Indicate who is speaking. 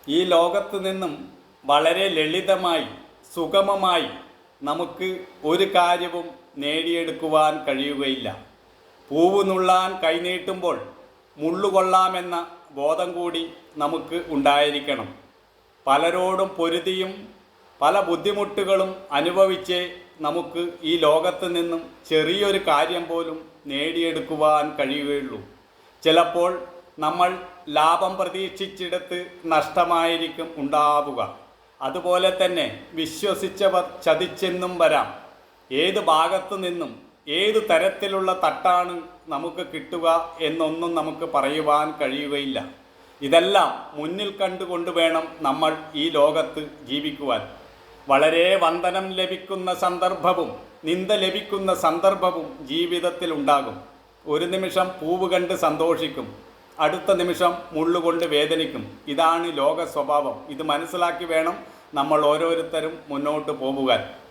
Speaker 1: ഈ ലോകത്ത് നിന്നും വളരെ ലളിതമായി സുഗമമായി നമുക്ക് ഒരു കാര്യവും നേടിയെടുക്കുവാൻ കഴിയുകയില്ല. പൂവ് നുള്ളാൻ കൈനീട്ടുമ്പോൾ മുള്ളുകൊള്ളാമെന്ന ബോധം കൂടി നമുക്ക് ഉണ്ടായിരിക്കണം. പലരോടും പൊരുതിയും പല ബുദ്ധിമുട്ടുകളും അനുഭവിച്ച് നമുക്ക് ഈ ലോകത്ത് നിന്നും ചെറിയൊരു കാര്യം പോലും നേടിയെടുക്കുവാൻ കഴിയുകയുള്ളൂ. ചിലപ്പോൾ നമ്മൾ ലാഭം പ്രതീക്ഷിച്ചിടത്ത് നഷ്ടമായിരിക്കും ഉണ്ടാവുക. അതുപോലെ തന്നെ വിശ്വസിച്ചവർ ചതിച്ചെന്നും വരാം. ഏത് ഭാഗത്തു നിന്നും ഏതു തരത്തിലുള്ള തട്ടാണ് നമുക്ക് കിട്ടുക എന്നൊന്നും നമുക്ക് പറയുവാൻ കഴിയുകയില്ല. ഇതെല്ലാം മുന്നിൽ കണ്ടുകൊണ്ട് വേണം നമ്മൾ ഈ ലോകത്ത് ജീവിക്കുവാൻ. വളരെ വന്ദനം ലഭിക്കുന്ന സന്ദർഭവും നിന്ദ ലഭിക്കുന്ന സന്ദർഭവും ജീവിതത്തിൽ ഉണ്ടാകും. ഒരു നിമിഷം പൂവ് കണ്ട് സന്തോഷിക്കും, അടുത്ത നിമിഷം മുള്ളുകൊണ്ട് വേദനിക്കും. ഇതാണ് ലോക സ്വഭാവം. ഇത് മനസ്സിലാക്കി വേണം നമ്മൾ ഓരോരുത്തരും മുന്നോട്ട് പോകുവാൻ.